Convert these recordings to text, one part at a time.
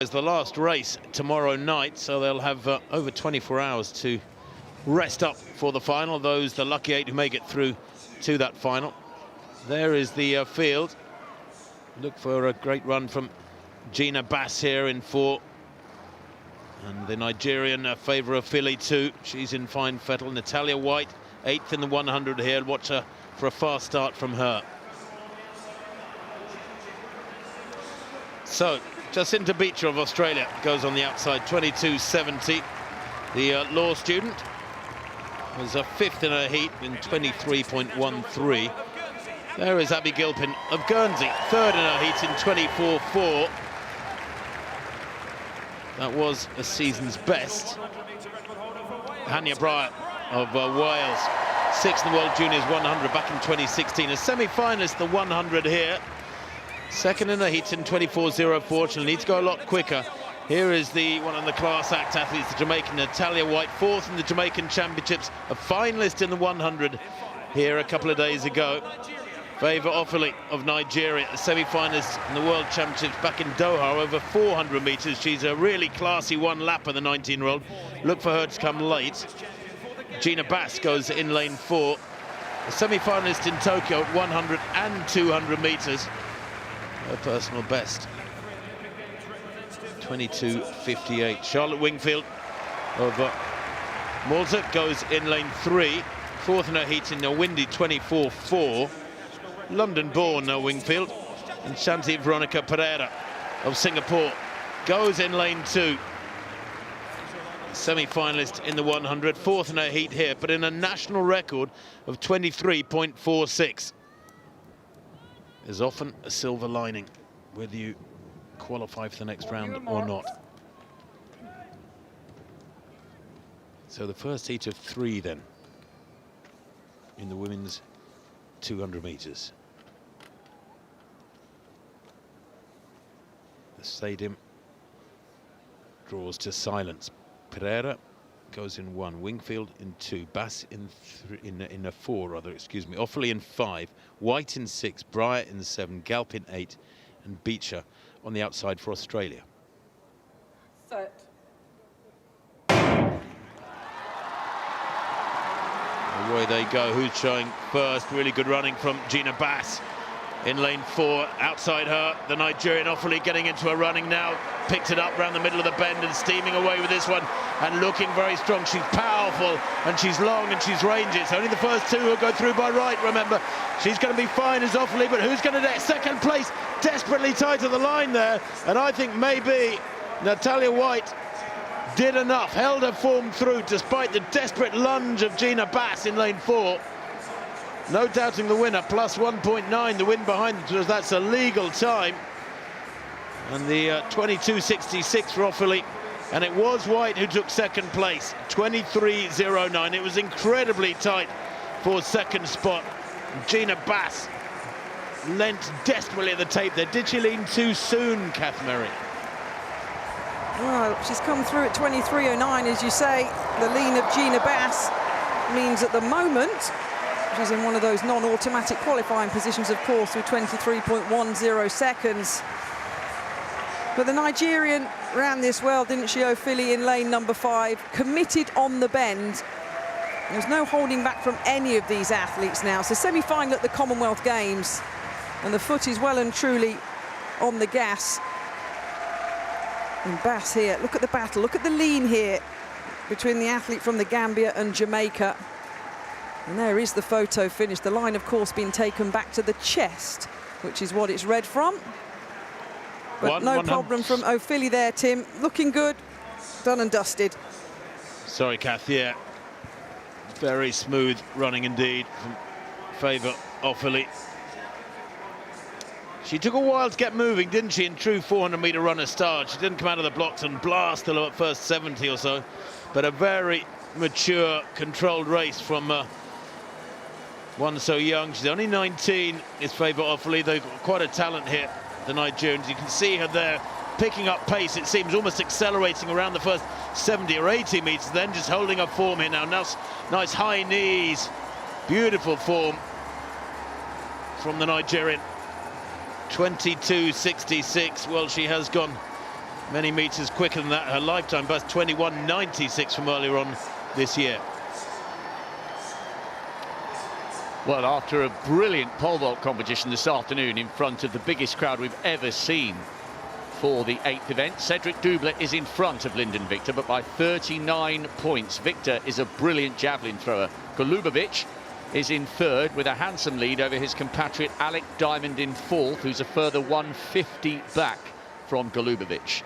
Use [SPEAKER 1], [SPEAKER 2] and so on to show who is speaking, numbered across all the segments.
[SPEAKER 1] It's the last race tomorrow night, so they'll have over 24 hours to rest up for the final. Those, the lucky 8 who make it through to that final. There is the field. Look for a great run from Gina Bass here in 4. And the Nigerian favour of Philly 2. She's in fine fettle. Natalia White, 8th in the 100 here. Watch her for a fast start from her. So, Jacinta Beecher of Australia goes on the outside, 22.70. The law student was 5th in her heat in 23.13. There is Abby Gilpin of Guernsey, 3rd in her heat in 24.4. That was a season's best. Hania Bryant of Wales, 6th in the World Juniors 100 back in 2016. A semi-finalist, the 100 here. 2nd in the heat in 24.04. She'll need to go a lot quicker. Here is the one of the class act athletes, the Jamaican Natalia White, 4th in the Jamaican Championships, a finalist in the 100 here a couple of days ago. Favour Offaly of Nigeria, a semi-finalist in the World Championships back in Doha, over 400 metres. She's a really classy one-lapper, the 19-year-old. Look for her to come late. Gina Bass goes in lane 4. A semi-finalist in Tokyo at 100 and 200 metres. Her personal best, 22.58. Charlotte Wingfield of Malta goes in lane 3, 4th in her heat in the windy 24.4. London-born Wingfield. And Shanti Veronica Pereira of Singapore goes in lane 2. Semi-finalist in the 100, 4th in her heat here, but in a national record of 23.46. There's often a silver lining, whether you qualify for the next round or not. So the first heat of 3 then, in the women's 200 metres. The stadium draws to silence. Pereira goes in 1, Wingfield in 2, Bass in 3, in a 4 rather, excuse me, Offaly in 5, White in 6, Bryant in 7, Galp in 8, and Beecher on the outside for Australia.
[SPEAKER 2] Set.
[SPEAKER 1] Away they go. Who's showing first? Really good running from Gina Bass in lane 4. Outside her, the Nigerian Offaly getting into a running now. Picked it up around the middle of the bend and steaming away with this one. And looking very strong. She's powerful and she's long and she's rangy. It's only the first 2 who go through by right, remember. She's going to be fine as Offaly, but who's going to get second place? Desperately tight to the line there. And I think maybe Natalia White did enough, held her form through despite the desperate lunge of Gina Bass in lane 4. No doubting the winner, plus 1.9, the win behind it, that's a legal time. And the 22.66 for Offaly. And it was White who took second place, 23.09. It was incredibly tight for second spot. Gina Bass leant desperately at the tape there. Did she lean too soon, Kath Merry?
[SPEAKER 2] Well, she's come through at 23.09, as you say. The lean of Gina Bass means at the moment she's in one of those non-automatic qualifying positions, of course, with 23.10 seconds. But the Nigerian ran this well, didn't she, Philly, in lane number 5, committed on the bend. There's no holding back from any of these athletes now. So semi-final at the Commonwealth Games, and the foot is well and truly on the gas. And Bass here, look at the battle, look at the lean here between the athlete from the Gambia and Jamaica. And there is the photo finish. The line, of course, being taken back to the chest, which is what it's read from. But no problem from O'Philly there, Tim. Looking good, done and dusted.
[SPEAKER 1] Sorry, Kath, yeah. Very smooth running indeed from favour Offaly. She took a while to get moving, didn't she, in true 400-metre runner style. She didn't come out of the blocks and blast till about first 70 or so. But a very mature, controlled race from one so young. She's only 19, is favour Offaly. They've got quite a talent here, the Nigerians. You can see her there picking up pace. It seems almost accelerating around the first 70 or 80 metres, then just holding up form here now. Nice high knees. Beautiful form from the Nigerian. 22.66. Well, she has gone many metres quicker than that. Her lifetime best 21.96 from earlier on this year.
[SPEAKER 3] Well, after a brilliant pole vault competition this afternoon in front of the biggest crowd we've ever seen for the 8th event, Cedric Double is in front of Lyndon Victor, but by 39 points. Victor is a brilliant javelin thrower. Golubovic is in third with a handsome lead over his compatriot Alec Diamond in fourth, who's a further 150 back from Golubovic.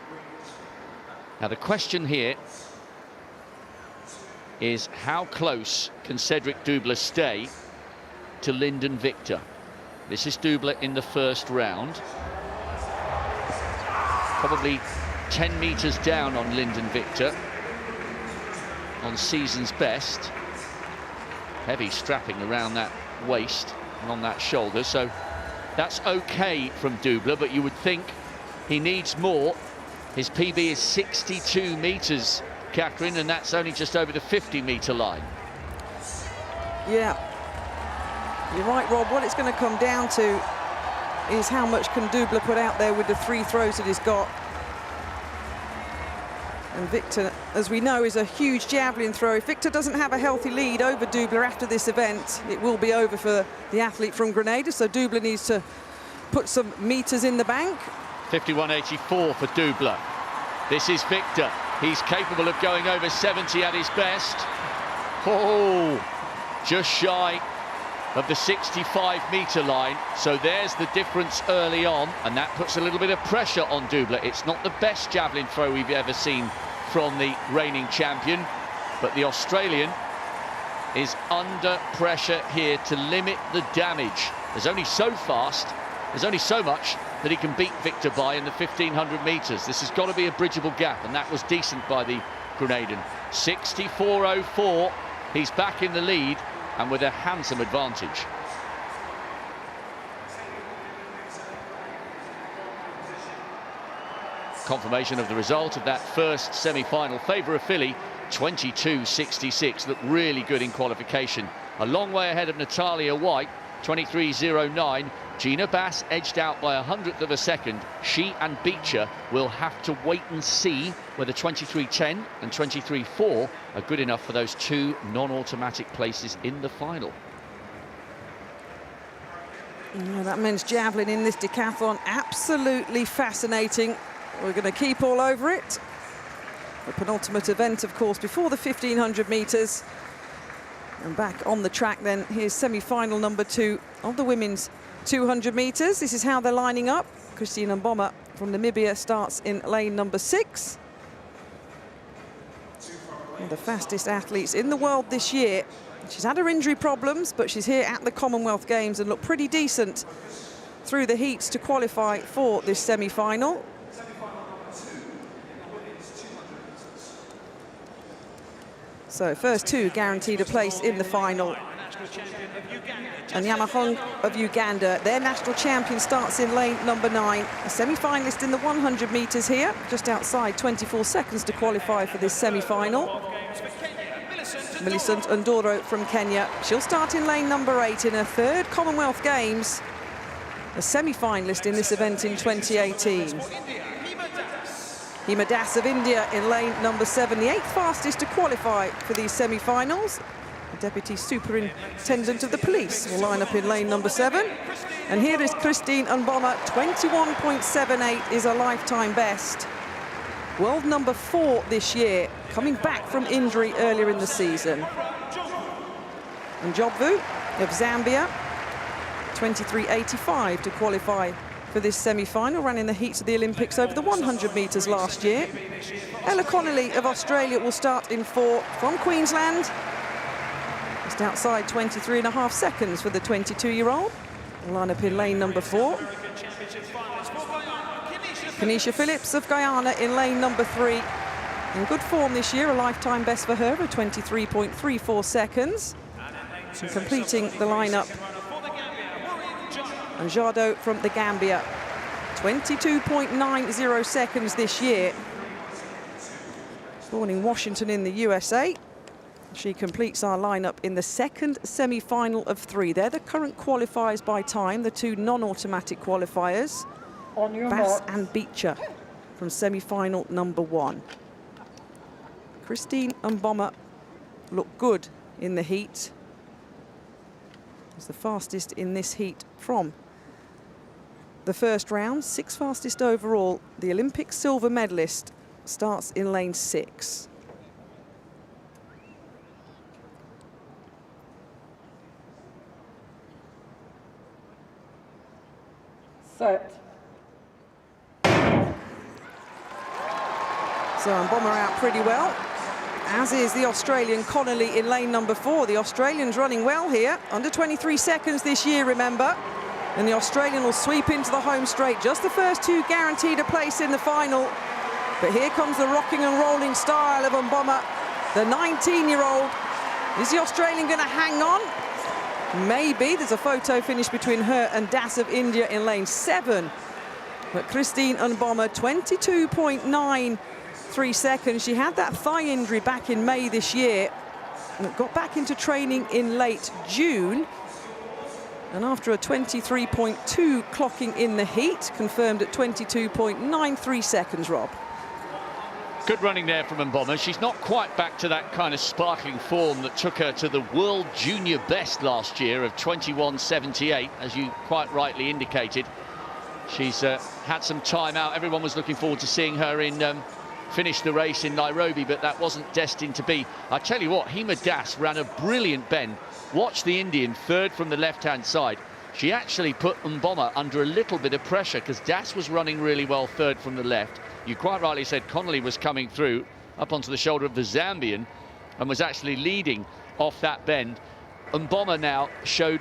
[SPEAKER 3] Now the question here is, how close can Cedric Double stay to Lyndon Victor? This is Double in the first round. Probably 10 metres down on Lyndon Victor on season's best. Heavy strapping around that waist and on that shoulder, so that's okay from Double, but you would think he needs more. His PB is 62 metres, Catherine, and that's only just over the 50-metre line.
[SPEAKER 2] Yeah, you're right, Rob. What it's going to come down to is how much can Double put out there with the 3 throws that he's got. And Victor, as we know, is a huge javelin thrower. If Victor doesn't have a healthy lead over Double after this event, it will be over for the athlete from Grenada. So Double needs to put some metres in the bank.
[SPEAKER 3] 51.84 for Double. This is Victor. He's capable of going over 70 at his best. Oh, just shy of the 65-metre line. So there's the difference early on, and that puts a little bit of pressure on Double. It's not the best javelin throw we've ever seen from the reigning champion, but the Australian is under pressure here to limit the damage. There's only so fast, there's only so much that he can beat Victor by in the 1,500 metres. This has got to be a bridgeable gap, and that was decent by the Grenadian. 64.04, he's back in the lead, and with a handsome advantage. Confirmation of the result of that first semi-final. Favour of Philly, 22.66. Looked really good in qualification. A long way ahead of Natalia White, 23.09. Gina Bass edged out by 100th of a second. She and Beecher will have to wait and see whether 23.10 and 23.4 are good enough for those 2 non-automatic places in the final.
[SPEAKER 2] Yeah, that men's javelin in this decathlon, absolutely fascinating. We're going to keep all over it. The penultimate event, of course, before the 1,500 metres. And back on the track then, here's semi-final number 2 of the women's 200 metres. This is how they're lining up. Christine Mboma from Namibia starts in lane number 6. One of the fastest athletes in the world this year. She's had her injury problems, but she's here at the Commonwealth Games and looked pretty decent through the heats to qualify for this semi-final. So first 2 guaranteed a place in the final. And Nyamahong of Uganda, their national champion, starts in lane number 9. A semi-finalist in the 100 metres here, just outside 24 seconds to qualify for this semi-final. Millicent Ndoro from Kenya. She'll start in lane number 8 in her 3rd Commonwealth Games. A semi-finalist in this event in 2018. Hima Das of India in lane number 7, the 8th fastest to qualify for these semi-finals. The Deputy Superintendent of the Police will line up in lane number 7. And here is Christine Mboma, 21.78 is a lifetime best. World number 4 this year, coming back from injury earlier in the season. And Jobvu of Zambia, 23.85 to qualify for this semi-final, ran in the heats of the Olympics over the 100 metres last year. Ella Connolly of Australia will start in 4 from Queensland. Just outside 23.5 seconds for the 22-year-old. We'll line up in lane number 4. Kenisha Phillips of Guyana in lane number 3. In good form this year, a lifetime best for her of 23.34 seconds. And completing the lineup, and Jado from the Gambia, 22.90 seconds this year. Born in Washington in the USA. She completes our lineup in the 2nd semi-final of 3. They're the current qualifiers by time, the 2 non-automatic qualifiers, Bass and Beecher from semi-final number 1. Christine Mboma looked good in the heat. Was the fastest in this heat from the first round, 6th fastest overall. The Olympic silver medalist starts in lane 6.
[SPEAKER 4] Set.
[SPEAKER 2] So Mboma out pretty well, as is the Australian Connolly in lane number 4. The Australian's running well here, under 23 seconds this year, remember. And the Australian will sweep into the home straight. Just the first 2 guaranteed a place in the final. But here comes the rocking and rolling style of Mboma, the 19-year-old. Is the Australian going to hang on? Maybe. There's a photo finish between her and Das of India in lane 7. But Christine Mboma, 22.93 seconds. She had that thigh injury back in May this year. And got back into training in late June. And after a 23.2 clocking in the heat, confirmed at 22.93 seconds, Rob.
[SPEAKER 3] Good running there from Mboma. She's not quite back to that kind of sparkling form that took her to the world junior best last year of 21.78, as you quite rightly indicated. She's had some time out. Everyone was looking forward to seeing her finish the race in Nairobi, but that wasn't destined to be. I tell you what, Hima Das ran a brilliant bend. Watch the Indian, 3rd from the left-hand side. She actually put Mboma under a little bit of pressure because Das was running really well 3rd from the left. You quite rightly said Connolly was coming through up onto the shoulder of the Zambian and was actually leading off that bend. Mboma now showed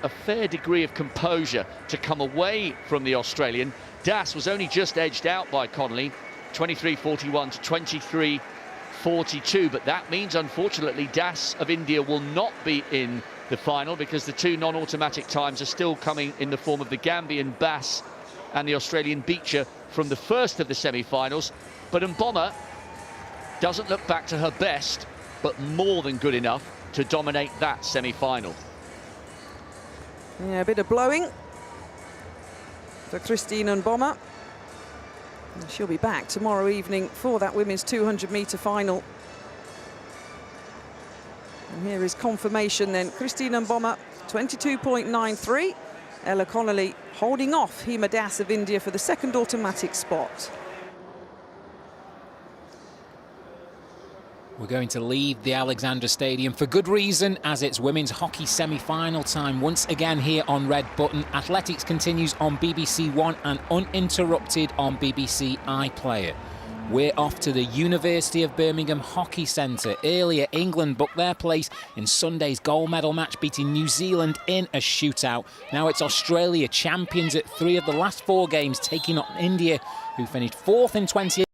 [SPEAKER 3] a fair degree of composure to come away from the Australian. Das was only just edged out by Connolly, 23.41 to 23.42, but that means, unfortunately, Das of India will not be in the final because the 2 non-automatic times are still coming in the form of the Gambian Bass and the Australian Beecher from the first of the semi-finals. But Mboma doesn't look back to her best, but more than good enough to dominate that semi-final.
[SPEAKER 2] Yeah, a bit of blowing for Christine Mboma. She'll be back tomorrow evening for that women's 200-metre final. And here is confirmation then. Christine Mboma, 22.93. Ella Connolly holding off Hima Das of India for the 2nd automatic spot.
[SPEAKER 5] We're going to leave the Alexandra Stadium for good reason, as it's women's hockey semi-final time once again here on Red Button. Athletics continues on BBC One and uninterrupted on BBC iPlayer. We're off to the University of Birmingham Hockey Centre. Earlier, England booked their place in Sunday's gold medal match, beating New Zealand in a shootout. Now it's Australia, champions at 3 of the last 4 games, taking on India, who finished 4th in 2018.